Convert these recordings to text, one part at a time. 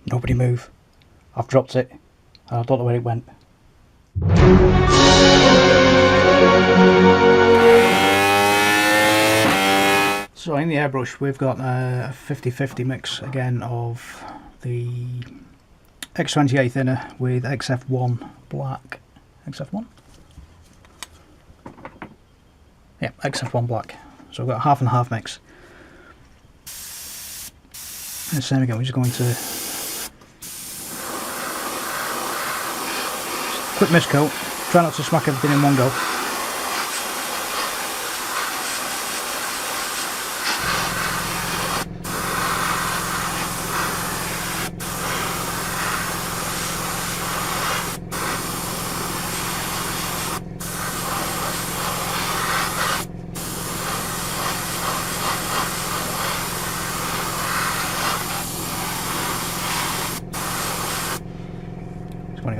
Nobody move. I've dropped it. I don't know where it went. So in the airbrush we've got a 50-50 mix again of the X28 thinner with XF1 black. XF1? Yeah, XF1 black. So I've got a half and half mix. And the same again, we're just going to quick mist coat. Try not to smack everything in one go.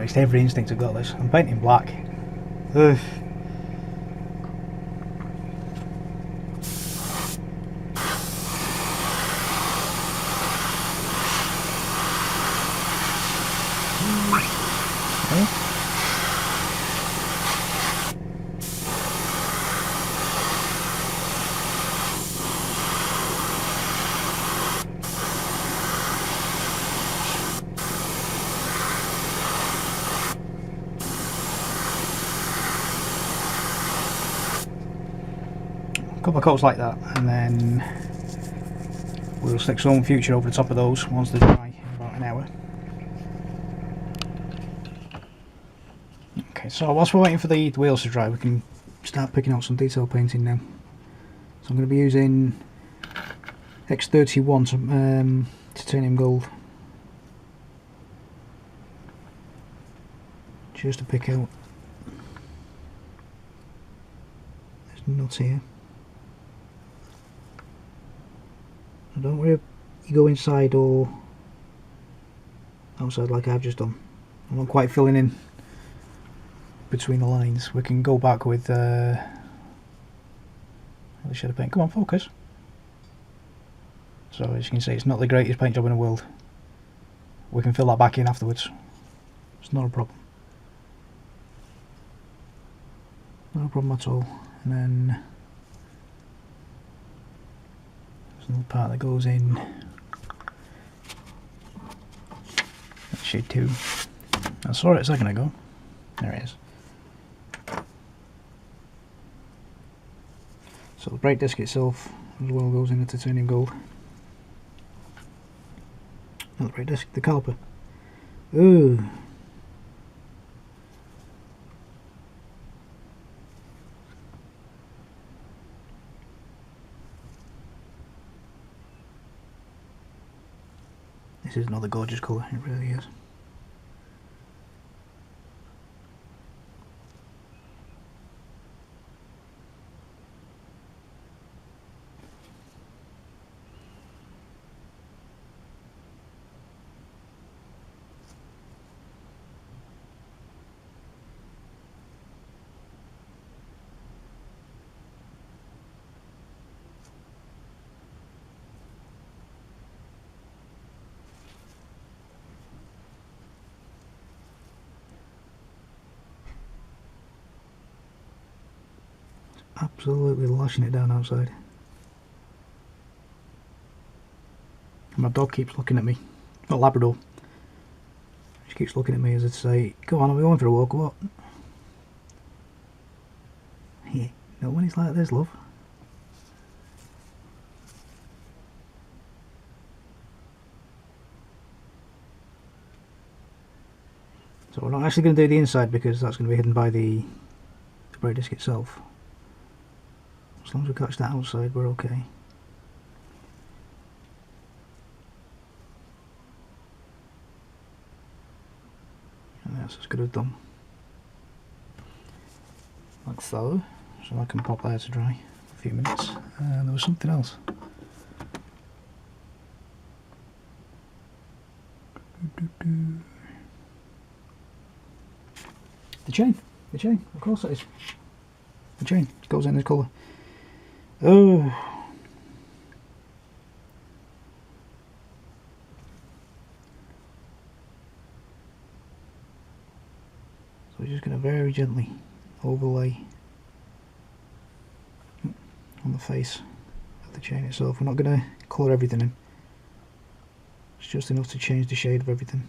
It's every instinct I've got this. I'm painting black. Ugh. Okay. Couple of coats like that, and then we'll stick some future over the top of those once they're dry in about an hour. Okay, so whilst we're waiting for the wheels to dry, we can start picking out some detail painting now. So I'm going to be using X31 titanium gold, just to pick out. There's nuts here. I don't worry if you go inside or outside like I've just done. I'm not quite filling in between the lines. We can go back with the shade of paint. Come on, focus. So as you can see, it's not the greatest paint job in the world. We can fill that back in afterwards. It's not a problem. Not a problem at all. And then there's another part that goes in. That's shade 2. I saw it a second ago. There it is. So the brake disc itself as well goes in the titanium gold. Not the brake disc, the caliper. Ooh. This is another gorgeous colour, it really is. Absolutely lashing it down outside. And my dog keeps looking at me. Not Labrador. She keeps looking at me as I'd say, "Go on, are we going for a walk or what?" Yeah, not when it's like this, love. So we're not actually going to do the inside because that's going to be hidden by the brake disc itself. As long as we catch that outside, we're okay. And that's as good as done. Like so. So I can pop there to dry for a few minutes. And there was something else. The chain, of course it is. The chain goes in this colour. Oh, So we're just going to very gently overlay on the face of the chain itself. We're not going to colour everything in. It's just enough to change the shade of everything.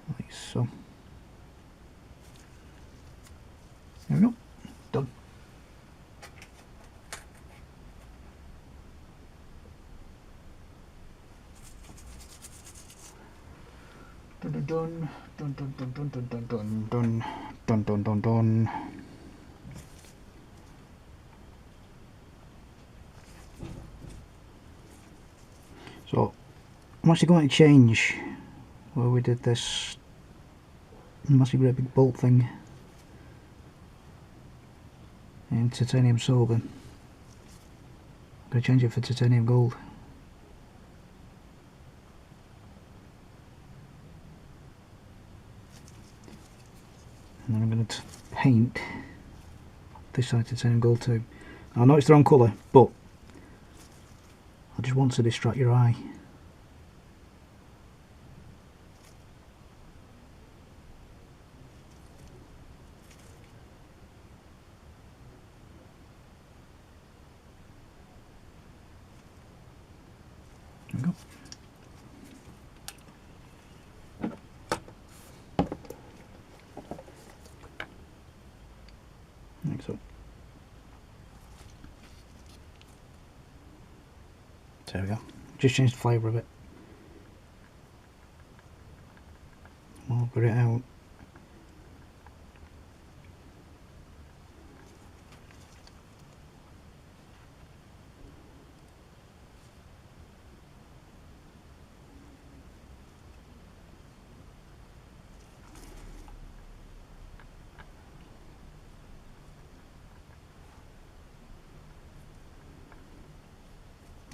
Like so. There we go. Done. Dun dun dun dun dun dun dun dun dun dun dun dun dun dun. So I'm actually going to change where we did this massive great big bolt thing in titanium silver. I'm going to change it for titanium gold. And then I'm going to paint this side titanium gold too. I know it's the wrong colour, but I just want to distract your eye. There we go. Like so. There we go. Just changed the flavour of it. We'll put it out.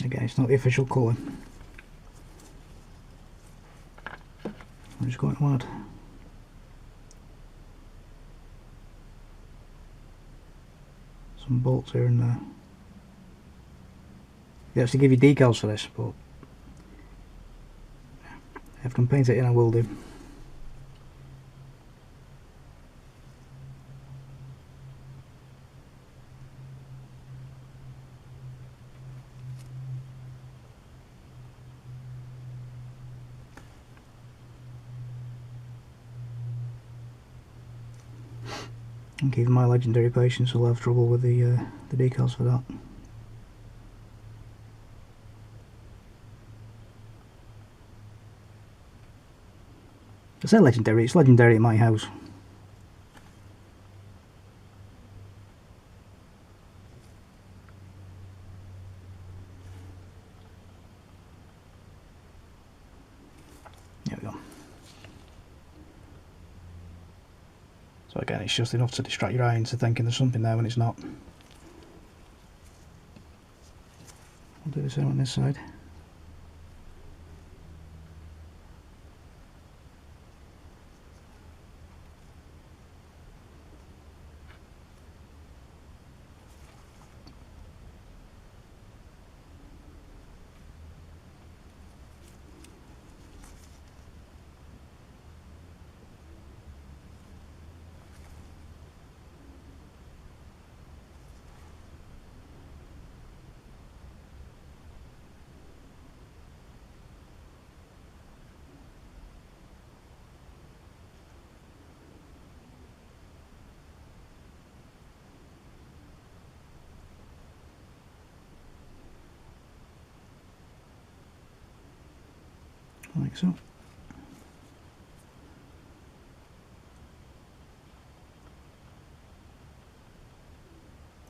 Again, it's not the official colour. I'm just going to add some bolts here and there. They actually give you decals for this, but if I can paint it in, I will do. And even my legendary patients will have trouble with the decals for that. I say legendary, it's legendary at my house. There we go. So again, it's just enough to distract your eye into thinking there's something there when it's not. I'll do the same on this side. Like so.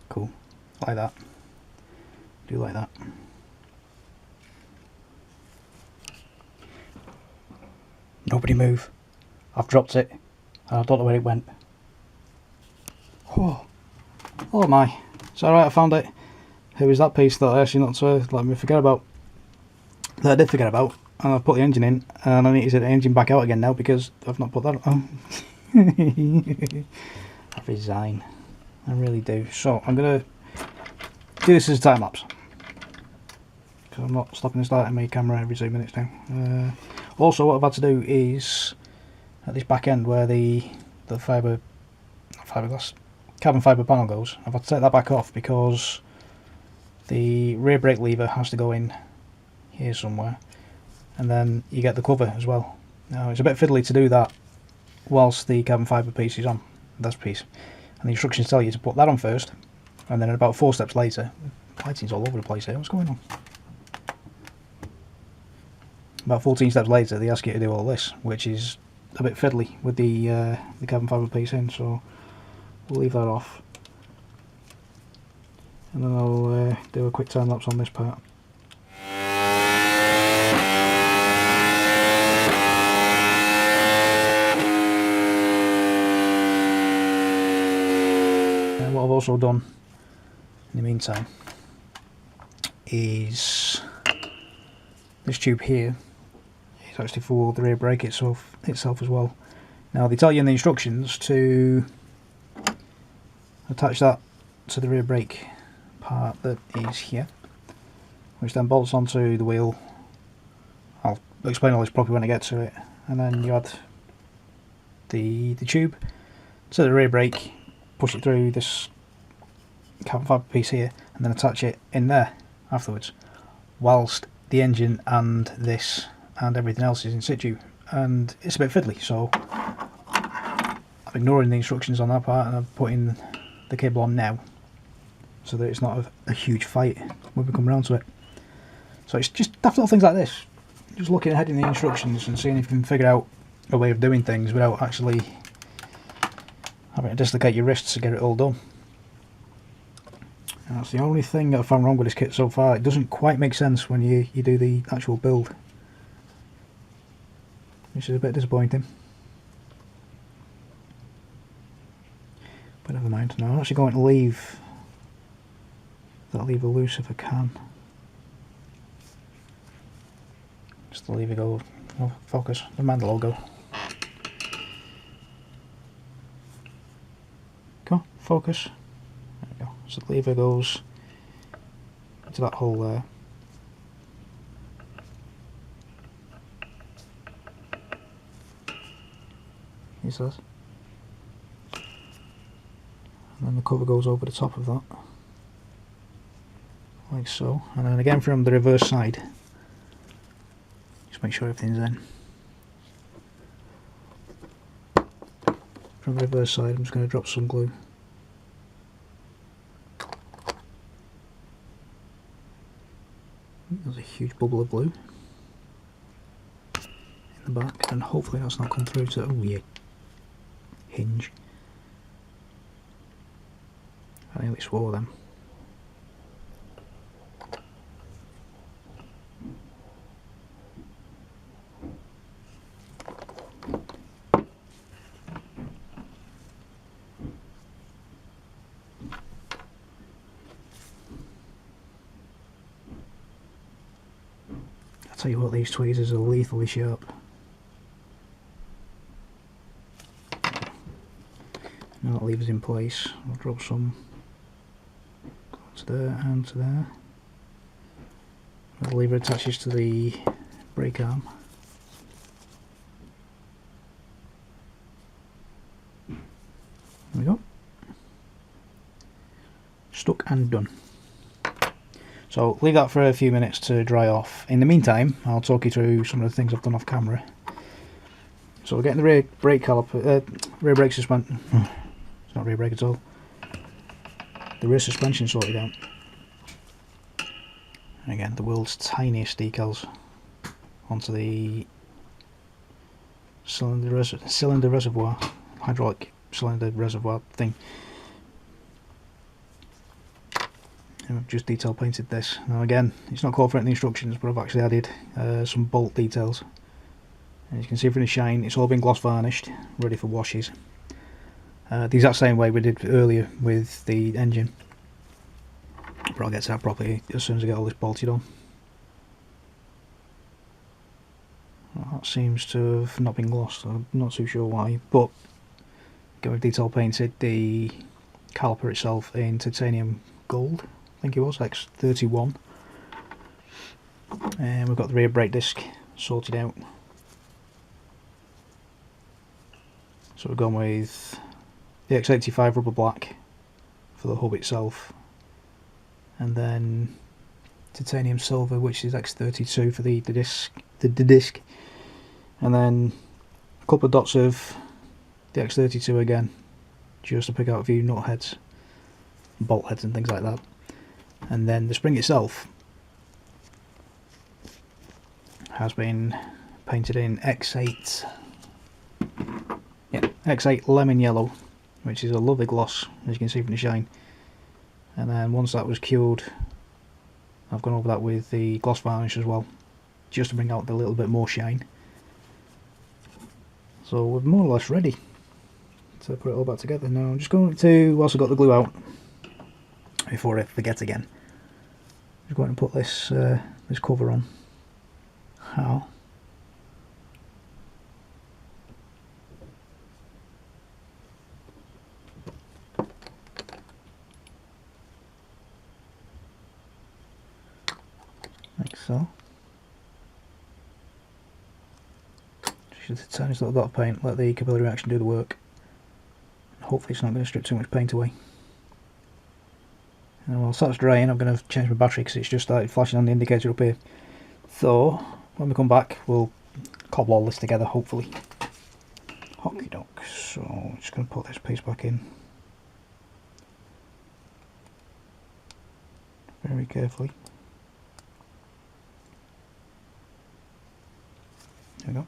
Cool. Like that. Do like that. Nobody move. I've dropped it. I don't know where it went. Oh, oh my. It's alright, I found it. Here was that piece that I actually not to let me forget about. That I did forget about. And I've put the engine in, and I need to take the engine back out again now because I've not put that on. I resign. I really do. So I'm going to do this as a time lapse. Because I'm not stopping and starting my camera every 2 minutes now. Also, what I've had to do is at this back end where the carbon fibre panel goes, I've had to take that back off because the rear brake lever has to go in here somewhere, and then you get the cover as well. Now it's a bit fiddly to do that whilst the carbon fibre piece is on, that's piece, and the instructions tell you to put that on first, and then about 4 steps later, lighting's all over the place here, what's going on? About 14 steps later they ask you to do all this, which is a bit fiddly with the carbon fibre piece in, so we'll leave that off. And then I'll do a quick time lapse on this part. And what I've also done in the meantime is this tube here is actually for the rear brake itself as well. Now they tell you in the instructions to attach that to the rear brake part that is here, which then bolts onto the wheel. I'll explain all this properly when I get to it. And then you add the tube to the rear brake, push it through this carbon fibre piece here, and then attach it in there afterwards, whilst the engine and this and everything else is in situ. And it's a bit fiddly, so I'm ignoring the instructions on that part and I'm putting the cable on now so that it's not a huge fight when we come around to it. So it's just daft little things like this, just looking ahead in the instructions and seeing if you can figure out a way of doing things without actually having to dislocate your wrists to get it all done. And that's the only thing that I found wrong with this kit so far. It doesn't quite make sense when you do the actual build, which is a bit disappointing. But never mind. Now I'm actually going to leave that lever loose if I can. Just the lever go, oh, focus, never mind the logo. Come on, focus. There we go. So the lever goes into that hole there. He says. And then the cover goes over the top of that, like so. And then again from the reverse side, just make sure everything's in. From the reverse side, I'm just going to drop some glue. There's a huge bubble of glue in the back, and hopefully that's not come through to, oh yeah, hinge. I nearly swore them. I'll tell you what, these tweezers are lethally sharp. Now that lever's in place, I'll drop some to there and to there. The lever attaches to the brake arm. There we go. Stuck and done. So leave that for a few minutes to dry off. In the meantime, I'll talk you through some of the things I've done off camera. So we're getting the rear brake caliper, rear brake suspension. It's not rear brake at all. The rear suspension sorted out. And again, the world's tiniest decals onto the cylinder reservoir, hydraulic cylinder reservoir thing. And I've just detail painted this. Now again, it's not called for it in the instructions, but I've actually added some bolt details. And as you can see from the shine, it's all been gloss varnished, ready for washes. the exact same way we did earlier with the engine. But I'll get to that properly as soon as I get all this bolted on. Well, that seems to have not been glossed, I'm not too sure why, but we've detail painted the caliper itself in titanium gold, I think it was, X31. And we've got the rear brake disc sorted out. So we've gone with the X85 rubber black for the hub itself, and then titanium silver, which is X32 for the disc, and then a couple of dots of the X32 again, just to pick out a few nut heads, bolt heads and things like that. And then the spring itself has been painted in X8, X8 lemon yellow, which is a lovely gloss, as you can see from the shine. And then once that was cured, I've gone over that with the gloss varnish as well, just to bring out the little bit more shine. So we're more or less ready to put it all back together. Now I'm just going to, whilst I've got the glue out, before I forget again, I'm just going to put this this cover on. How? Like so. Just a tiniest little dot of paint, let the capillary reaction do the work. Hopefully it's not going to strip too much paint away. And whilst that's drying, I'm going to change my battery because it's just started flashing on the indicator up here. So when we come back, we'll cobble all this together, hopefully. Okie doke. So I'm just going to put this piece back in very carefully. There we go.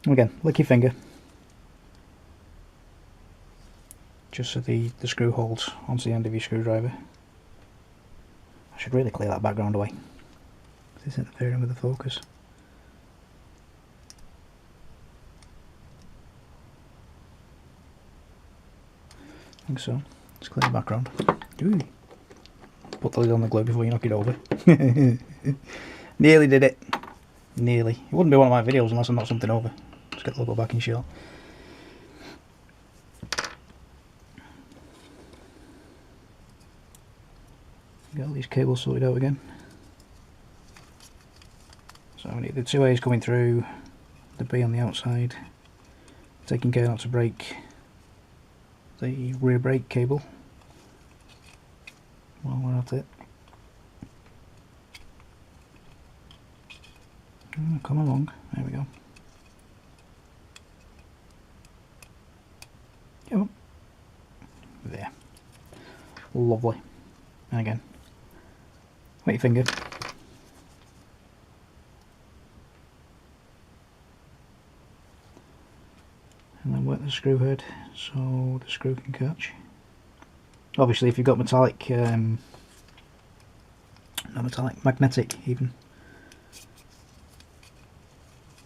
Again, lick your finger, just so the screw holds onto the end of your screwdriver. I should really clear that background away, it's interfering with the focus. I think so. Let's clear the background. Ooh. Put the lid on the glue before you knock it over. Nearly did it. Nearly. It wouldn't be one of my videos unless I knocked something over. Let's get the logo back in shot. Get all these cables sorted out again. So we need the two A's coming through, the B on the outside, taking care not to break the rear brake cable while we're at it. Oh, come along, there we go. Yep. There. Lovely. And again, wet your finger. And then wet the screw head so the screw can catch. Obviously if you've got metallic, not metallic, magnetic even,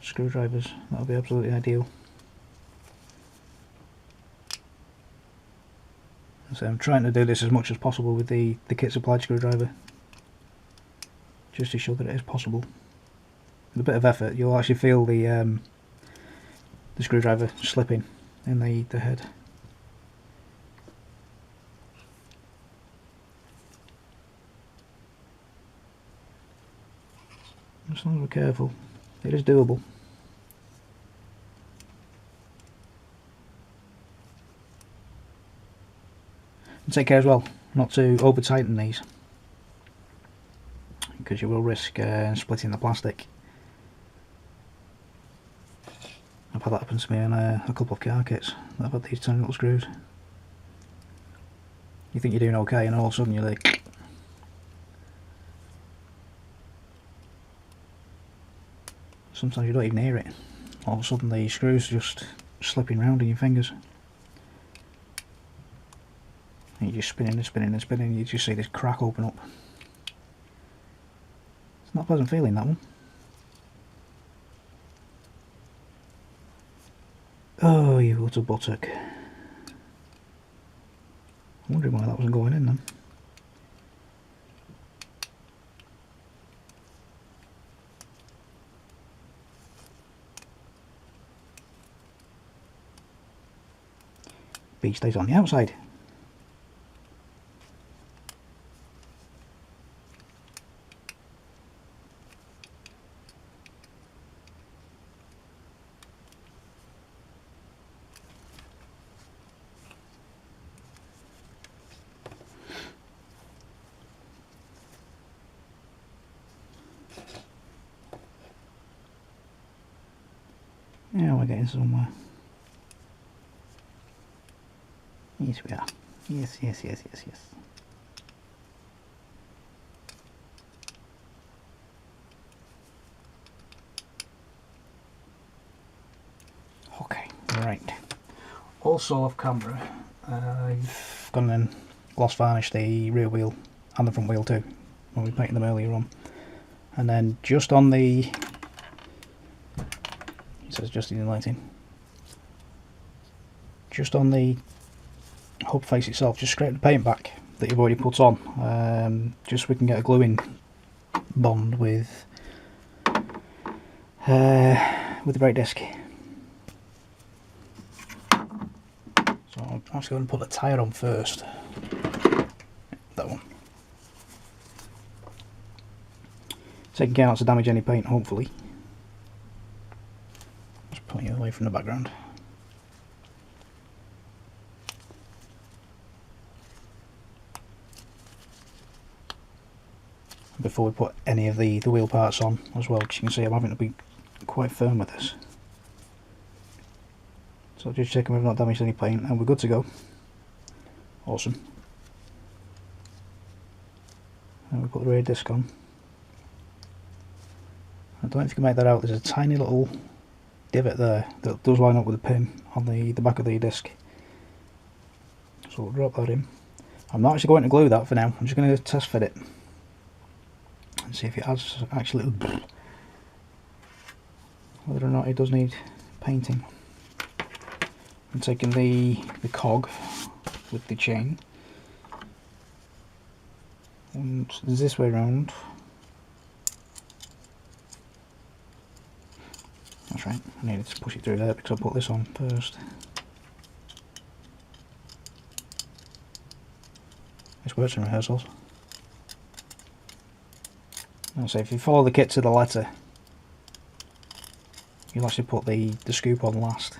screwdrivers, that'll be absolutely ideal. So I'm trying to do this as much as possible with the kit supplied screwdriver, just to show that it is possible. With a bit of effort you'll actually feel the screwdriver slipping in the head. As long as we're careful, it is doable. And take care as well not to over tighten these, because you will risk splitting the plastic. I've had that happen to me on a couple of car kits. I've had these tiny little screws. You think you're doing okay and all of a sudden you're like, sometimes you don't even hear it. All of a sudden the screws just slipping round in your fingers. And you're just spinning and spinning and spinning, you just see this crack open up. It's Not a pleasant feeling, that one. Oh, you little buttock. I'm wondering why that wasn't going in then. B stays on the outside. Yeah, we're getting somewhere. Yes, we are. Yes, yes, yes, yes, yes. Okay, right. Also off camera, I've gone and gloss varnished the rear wheel and the front wheel too, when we painted them earlier on. And then just on the, it says adjusting the lighting, just on the hub face itself, just scrape the paint back that you've already put on, just so we can get a gluing bond with the brake disc. So I'm actually going to put the tyre on first. That one. Taking care not to damage any paint, hopefully. Just putting it away from the background. Before we put any of the wheel parts on as well, because you can see I'm having to be quite firm with this. So just checking we've not damaged any paint and we're good to go. Awesome. And we put the rear disc on. I don't know if you can make that out, there's a tiny little divot there that does line up with the pin on the back of the disc. So we'll drop that in. I'm not actually going to glue that for now, I'm just going to test fit it and see if it has actually, whether or not it does need painting. I'm taking the cog with the chain, and this way round. That's right, I needed to push it through there because I put this on first. This works in rehearsals. So if you follow the kit to the letter, you'll actually put the scoop on last.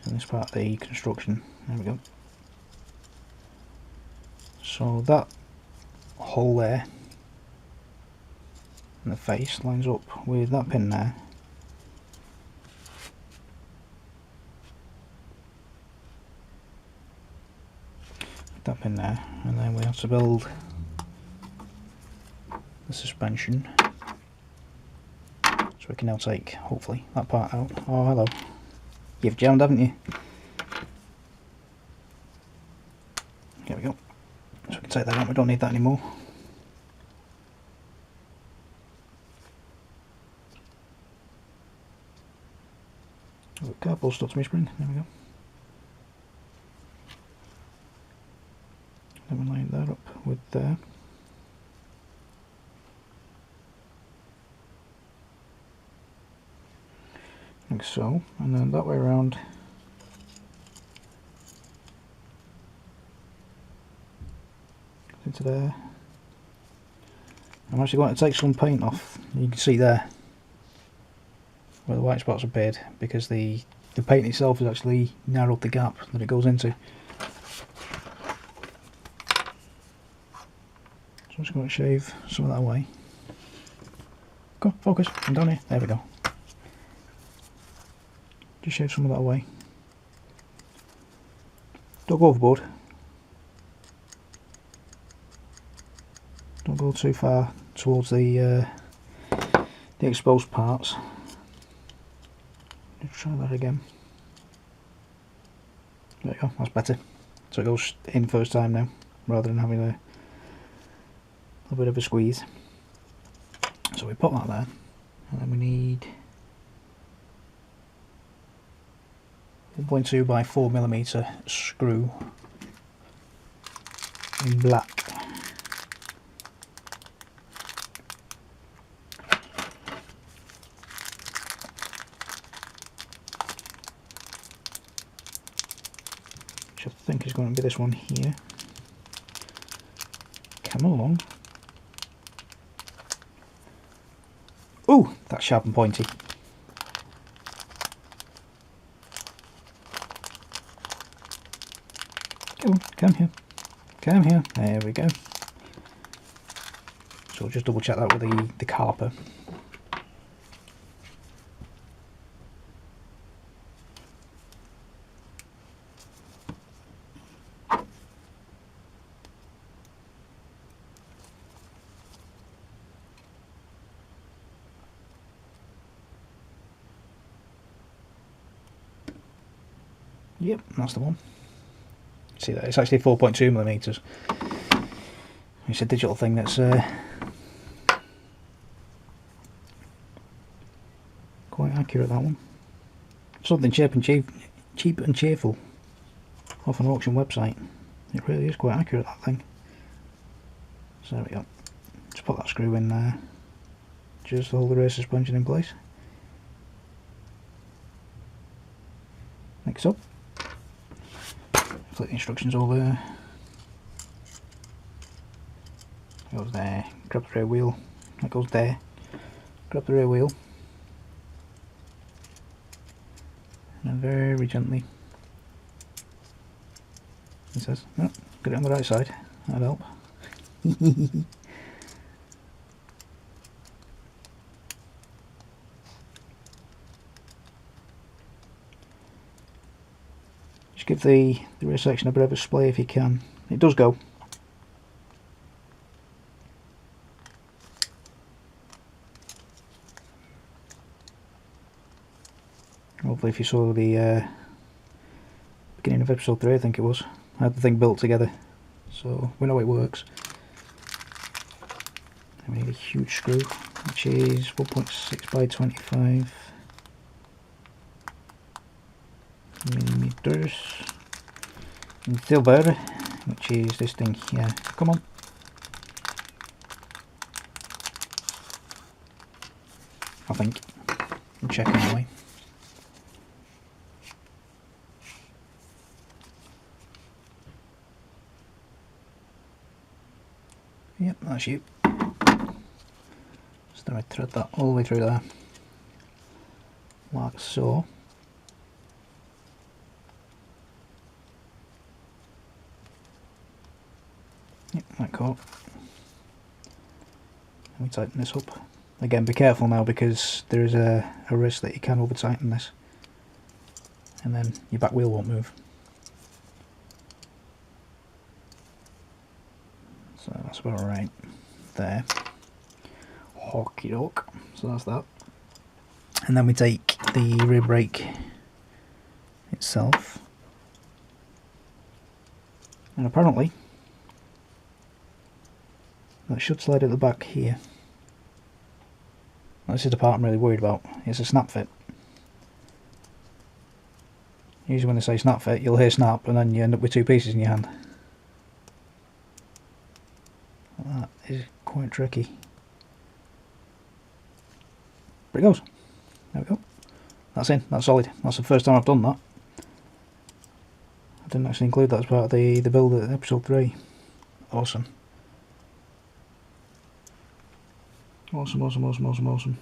In this part of the construction, there we go. So that hole there in the face lines up with that pin there. That pin there, and then we have to build the suspension, so we can now take, hopefully, that part out. Oh, hello. You've jammed, haven't you? There we go. So we can take that out, we don't need that anymore. Oh, carpal stuck to my spring, there we go. Then we line that up with there. Like so, and then that way around. Into there. I'm actually going to take some paint off. You can see there where the white spots appeared, because the paint itself has actually narrowed the gap that it goes into. So I'm just going to shave some of that away. Go, focus, I'm down here. There we go. Just shave some of that away. Don't go overboard. Don't go too far towards the exposed parts. Let's try that again. There you go, that's better. So it goes in first time now, rather than having a a bit of a squeeze. So we put that there, and then we need 1.2 by 4mm screw in black. Which I think is going to be this one here. Come along. Ooh, that's sharp and pointy. Come on, come here. Come here. There we go. So we'll just double check that with the caliper. Yep, that's the one. See that? It's actually 4.2mm. It's a digital thing that's quite accurate, that one. Something cheap and cheerful off an auction website. It really is quite accurate, that thing. So there we go. Just put that screw in there, just to hold the rear suspension in place. Next up, flick the instructions over. Goes there, grab the rear wheel, that goes there, grab the rear wheel, and then very gently, it says, no, get it on the right side, that'll help. Just give the rear section a bit of a splay if you can. It does go. Hopefully if you saw the beginning of episode 3, I think it was, I had the thing built together, so we know it works. And we need a huge screw, which is 1.6 by 25 millimeters. And silver, which is this thing here. Come on. I think. I'll check anyway. Yep, that's you. So then I thread that all the way through there, like so. Yep, like that. And we tighten this up. Again, be careful now because there is a risk that you can over tighten this, and then your back wheel won't move. So that's about right there. Okie doke. So that's that. And then we take the rear brake itself, and apparently that should slide at the back here. This is the part I'm really worried about. It's a snap fit. Usually when they say snap fit, you'll hear snap and then you end up with two pieces in your hand. That is quite tricky. But it goes. There we go. That's in. That's solid. That's the first time I've done that. I didn't actually include that as part of the build at episode 3. Awesome. Awesome, awesome, awesome, awesome, awesome.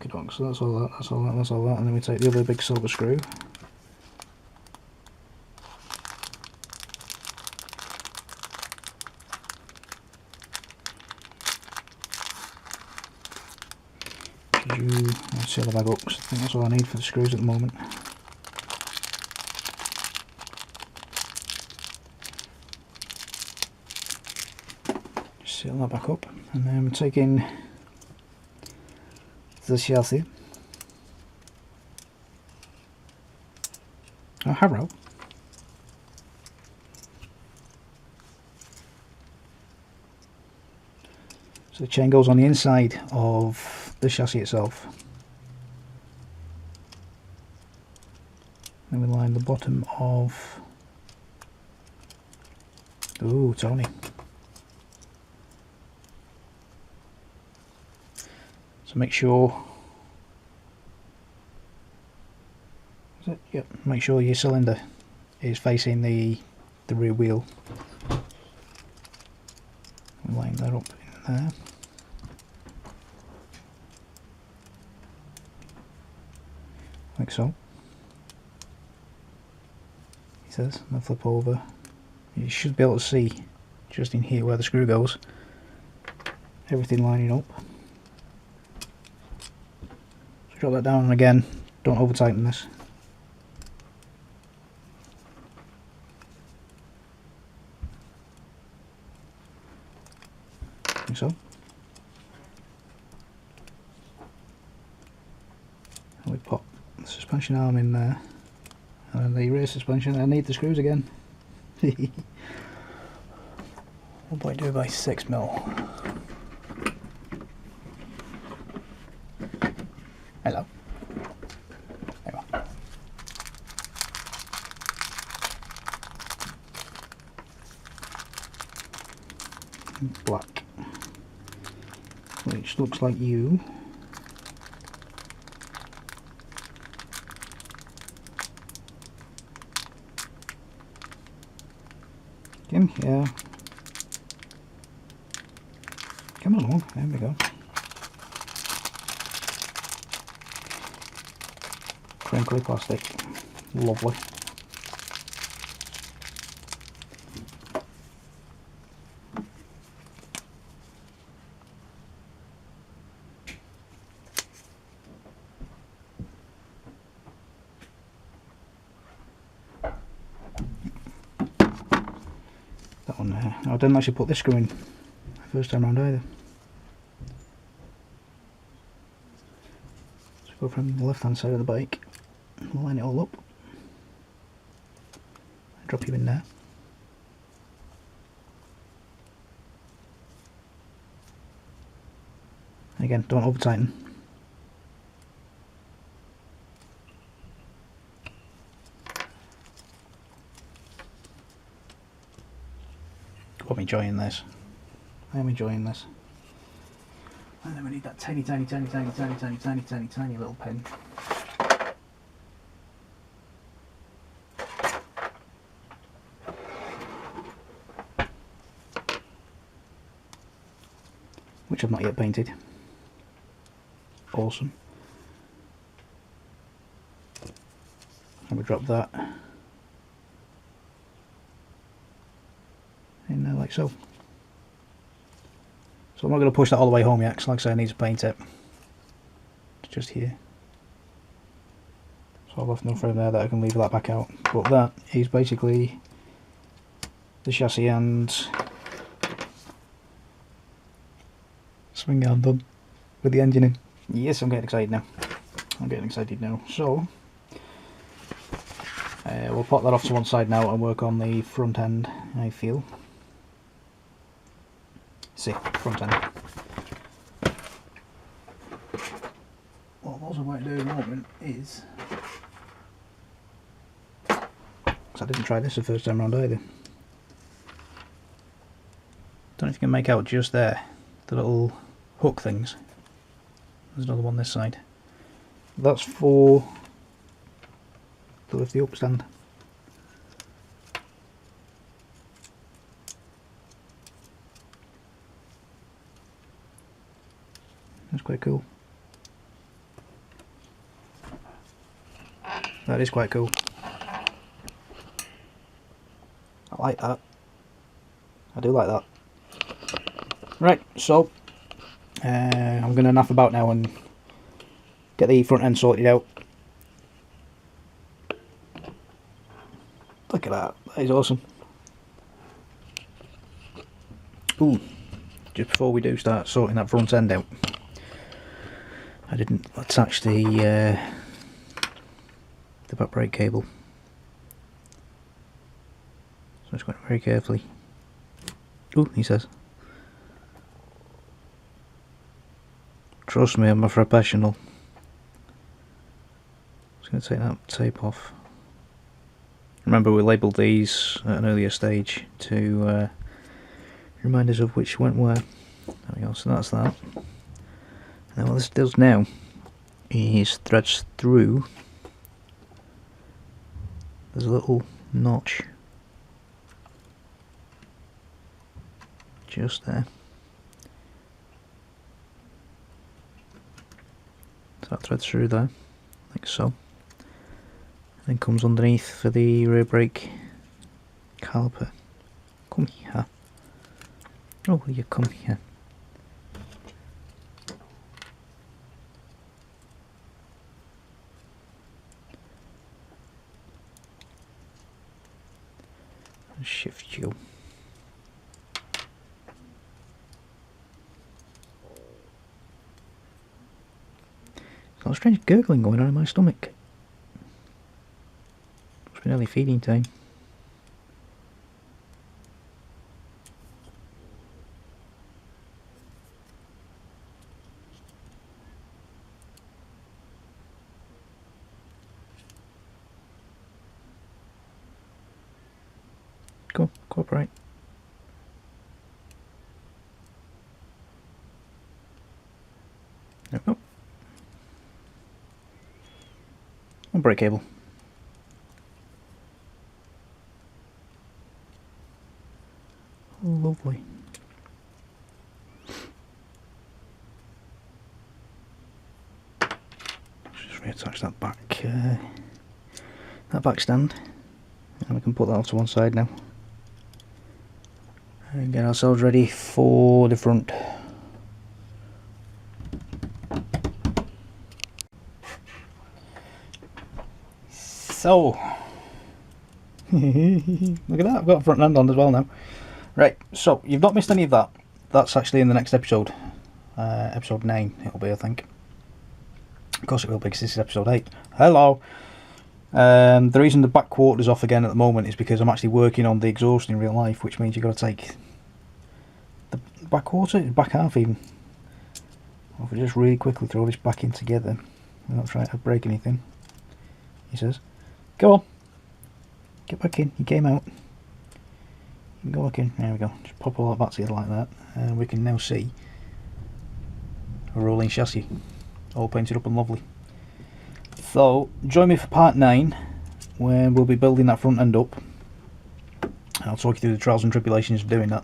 Okay, so that's all that, that's all that, that's all that, and then we take the other big silver screw. I'll seal the bag up because I think that's all I need for the screws at the moment. Just seal that back up, and then we're taking the chassis, a harrow, So the chain goes on the inside of the chassis itself. Then we line the bottom of... Ooh, Tony. So make sure... Is it? Yep. Make sure your cylinder is facing the rear wheel. Line that up in there. Like so. He says, and I'll flip over. You should be able to see just in here where the screw goes. Everything lining up. So drop that down, and again, don't over tighten this. Like so. And we pop the suspension arm in there. And then the rear suspension, I need the screws again. 1.2 by 6 mil. Hello. There you are. Black. Which looks like you. In here. Come along, there we go. Crinkly plastic, lovely. That one there. I didn't actually put this screw in the first time round either. So go from the left hand side of the bike, line it all up, drop you in there. Again, don't over tighten. I'm enjoying this. I am enjoying this. And then we need that tiny little pin. Which I've not yet painted. Awesome. And we drop that in there like so. So I'm not going to push that all the way home yet, because like I say, I need to paint it. It's just here. So I've left enough room there that I can leave that back out. But that is basically the chassis and swing arm done with the engine in. Yes, I'm getting excited now. I'm getting excited now. So we'll pop that off to one side now and work on the front end, I feel. See, front end. What I also might do in a moment is, because I didn't try this the first time around either. Don't know if you can make out just there, the little hook things. There's another one this side. That's for to lift the up stand. That's quite cool. That is quite cool. I like that. I do like that. Right, so I'm going to naff about now and get the front end sorted out. Look at that. That is awesome. Ooh, just before we do start sorting that front end out, I didn't attach the back brake cable, so I'm just going very carefully. Ooh, he says. Trust me, I'm a professional. Just going to take that tape off. Remember, we labelled these at an earlier stage to remind us of which went where. There we go, so that's that. And then what this does now is threads through. There's a little notch just there. So that threads through there, like so. And then comes underneath for the rear brake caliper. Come here. Oh, will you come here? And shift you. There's a strange gurgling going on in my stomach. Must be nearly feeding time. Go, cooperate. There we go. And brake cable. Lovely. Let's just reattach that back stand, and we can put that off to one side now. And get ourselves ready for the front. So, look at that, I've got a front end on as well now. Right, so you've not missed any of that. That's actually in the next episode. Episode 9 it'll be, I think. Of course it will be, because this is episode 8. Hello! The reason the back quarter's off again at the moment is because I'm actually working on the exhaust in real life, which means you've got to take the back quarter, back half even. Well, if we just really quickly throw this back in together, we're not trying to break anything, he says. Go on, get back in, you came out. You can go back in, there we go, just pop all that back together like that, and we can now see a rolling chassis, all painted up and lovely. So, join me for part 9, where we'll be building that front end up. I'll talk you through the trials and tribulations of doing that.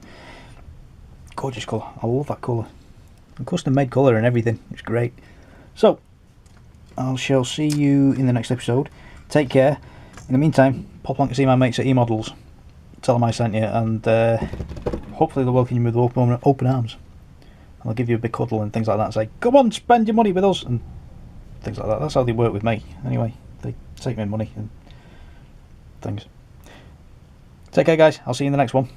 Gorgeous colour, I love that colour. A custom made colour and everything, it's great. So, I shall see you in the next episode. Take care. In the meantime, pop along to see my mates at E-Models. Tell them I sent you, and hopefully they'll welcome you with open arms. I'll give you a big cuddle and things like that and say, come on, spend your money with us, and things like that. That's how they work with me. Anyway, they take me money and things. Take care, guys. I'll see you in the next one.